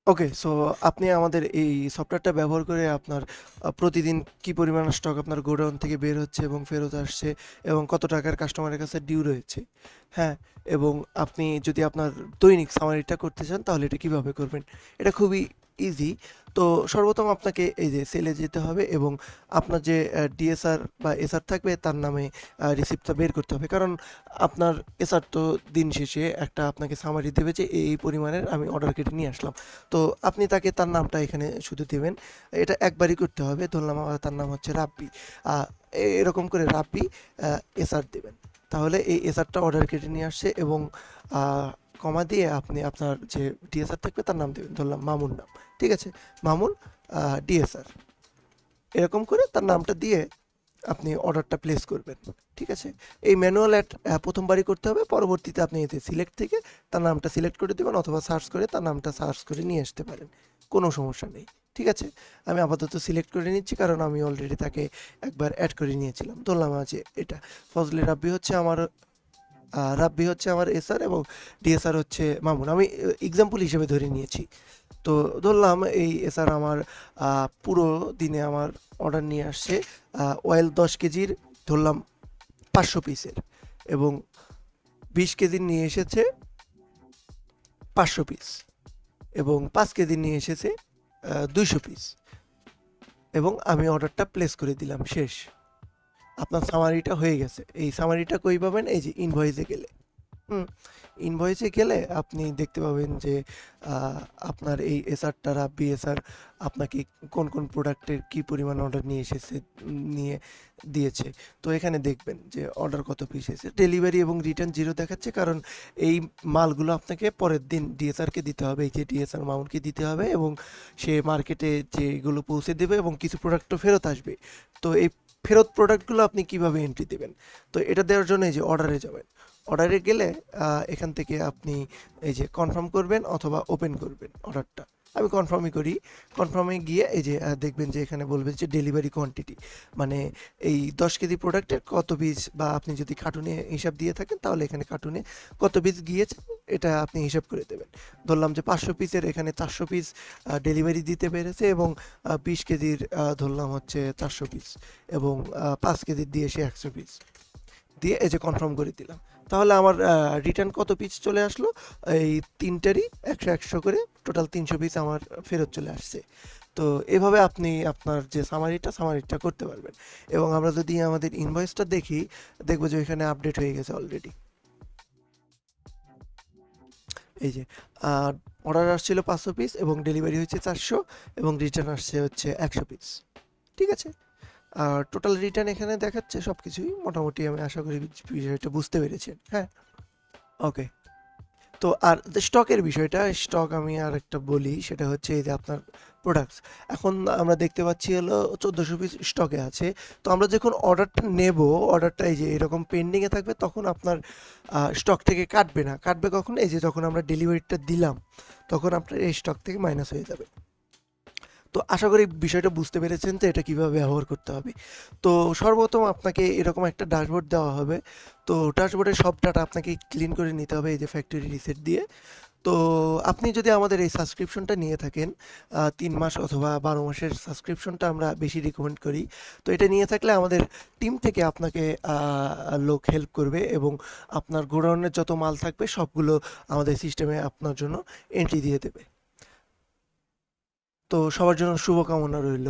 ওকে, so আপনি আমাদের এই সফটওয়্যারটা ব্যবহার করে আপনার প্রতিদিন কি পরিমাণ স্টক আপনার গোডাউন থেকে বের হচ্ছে এবং ফেরত আসছে এবং কত টাকার কাস্টমারের কাছে ডিউ রয়েছে, হ্যাঁ? এবং আপনি যদি আপনার দৈনিক সামারিটা করতে চান তাহলে এটা কিভাবে করবেন? এটা খুবই ইজি। তো সর্বপ্রথম আপনাকে এই যে সেলে যেতে হবে এবং আপনার যে ডিএসআর বা এসআর থাকবে তার নামে রিসিপ্টটা বের করতে হবে। কারণ আপনার এসআর তো দিন শেষে একটা আপনাকে সামারি দেবে যে এই পরিমাণের আমি অর্ডার কেটে নিয়ে আসলাম। তো আপনি তাকে তার নামটা এখানে শুধু দিবেন। এটা একবারই করতে হবে। ধরলাম তার নাম হচ্ছে রাব্বি। আ এরকম করে রাব্বি এসআর দিবেন। তাহলে এই এসআরটা অর্ডার কেটে নিয়ে আসছে এবং আ কমা দিয়ে আপনি আপনার যে ডিএসআর থাকবে তার নাম দিবেন। ধরলাম মামুন নাম। ঠিক আছে? মামুন ডিএসআর। এরকম করে তার নামটা দিয়ে আপনি অর্ডারটা প্লেস করবেন। ঠিক আছে? এই ম্যানুয়াল অ্যাড প্রথমবারই করতে হবে। পরবর্তীতে আপনি এতে সিলেক্ট থেকে তার নামটা সিলেক্ট করে দিবেন অথবা সার্চ করে তার নামটা সার্চ করে নিয়ে আসতে পারেন। কোনো সমস্যা নেই। ঠিক আছে? আমি আপাতত সিলেক্ট করে নিচ্ছি কারণ আমি অলরেডি তাকে একবার অ্যাড করে নিয়েছিলাম। ধরলাম যে এটা ফজলে রাব্বি হচ্ছে আমার রাব্বি হচ্ছে আমার এসআর এবং ডিএসআর হচ্ছে মামুন। আমি এক্সাম্পল হিসেবে ধরে নিয়েছি। তো ধরলাম এই এসআর আমার পুরো দিনে আমার অর্ডার নিয়ে আসছে অয়েল 10 কেজির, ধরলাম 500 পিসের, এবং 20 কেজির নিয়ে এসেছে 500 পিস, এবং 5 কেজির নিয়ে এসেছে 200 পিস, এবং আমি অর্ডারটা প্লেস করে দিলাম, শেষ। আপনার সামারিটা হয়ে গেছে। এই সামারিটা কই পাবেন? এই যে ইনভয়েসে গেলে। হুম, ইনভয়েসে গেলে আপনি দেখতে পাবেন যে আপনার এই এসআরটা রাব্বি এসআর আপনাকে কোন কোন প্রোডাক্টের কি পরিমাণ অর্ডার নিয়ে এসেছে, নিয়ে দিয়েছে। তো এখানে দেখবেন যে অর্ডার কত পিস এসেছে। ডেলিভারি এবং রিটার্ন 0 দেখাচ্ছে কারণ এই মালগুলো আপনাকে পরের দিন ডিএসআরকে দিতে হবে, এই যে ডিএসআর মাউন্টকে দিতে হবে, এবং সে মার্কেটে যেগুলো পৌঁছে দেবে এবং কিছু প্রোডাক্টও ফেরত আসবে। তো এই ফেরত প্রোডাক্টগুলো আপনি কিভাবে এন্ট্রি দেবেন? তো এটা দেওয়ার জন্য এই যে অর্ডারে যাবেন। অর্ডারে গেলে এখান থেকে আপনি এই যে কনফার্ম করবেন অথবা ওপেন করবেন অর্ডারটা। আমি কনফার্মই করি। কনফার্মে গিয়ে এই যে দেখবেন যে এখানে বলবে যে ডেলিভারি কোয়ান্টিটি, মানে এই 10 কেজি প্রোডাক্টের কত পিস, বা আপনি যদি কার্টুনে হিসাব দিয়ে থাকেন তাহলে এখানে কার্টুনে কত পিস গিয়েছে এটা আপনি হিসাব করে দেবেন। ধরলাম যে 500 পিসের এখানে 400 পিস ডেলিভারি দিতে পেরেছে, এবং 20 কেজির ধরলাম হচ্ছে 400 পিস, এবং 5 কেজির দিয়ে সে 100 পিস দিয়ে এই যে কনফার্ম করে দিলাম। তাহলে আমার রিটার্ন কত পিস চলে আসলো? এই ৩টারই ১০০ করে টোটাল ৩০০ পিস আমার ফেরত চলে আসছে। তো এভাবে আপনি আপনার যে সামারিটা করতে পারবেন। এবং আমরা যদি আমাদের ইনভয়েসটা দেখি, দেখব যে ওইখানে আপডেট হয়ে গেছে অলরেডি। এই যে অর্ডার আসছিল 500 পিস এবং ডেলিভারি হয়েছে 400, এবং রিটার্ন আসছে হচ্ছে 100 পিস। ঠিক আছে? আর টোটাল রিটার্ন এখানে দেখাচ্ছে সবকিছুই। মোটামুটি আমি আশা করি বিষয়টা বুঝতে পেরেছেন। হ্যাঁ? ওকে। তো আর যে স্টকের বিষয়টা, স্টক আমি আরেকটা বলি, সেটা হচ্ছে এই যে আপনার প্রোডাক্টস। এখন আমরা দেখতে পাচ্ছি হলো 1400 পিস স্টকে আছে। তো আমরা যখন অর্ডারটা নেব, অর্ডারটা এই যে এরকম পেন্ডিং এ থাকবে, তখন আপনার স্টক থেকে কাটবে না। কাটবে কখন? এই যে যখন আমরা ডেলিভারিটা দিলাম, তখন আপনার এই স্টক থেকে মাইনাস হয়ে যাবে। তো আশা করি বিষয়টা বুঝতে পেরেছেন যে এটা কিভাবে ব্যবহার করতে হবে। তো সর্বপ্রথম আপনাকে এরকম একটা ড্যাশবোর্ড দেওয়া হবে। তো ড্যাশবোর্ডের সব ডাটা আপনাকে ক্লিন করে নিতে হবে এই যে ফ্যাক্টরি রিসেট দিয়ে। তো আপনি যদি আমাদের এই সাবস্ক্রিপশনটা নিয়ে থাকেন ৩ মাস অথবা ১২ মাসের সাবস্ক্রিপশনটা আমরা বেশি রিকমেন্ড করি। তো এটা নিয়ে থাকলে আমাদের টিম থেকে আপনাকে লোক হেল্প করবে এবং আপনার গোডাউনের যত মাল থাকবে সবগুলো আমাদের সিস্টেমে আপনার জন্য এন্ট্রি দিয়ে দেবে। তো সবার জন্য শুভকামনা রইল।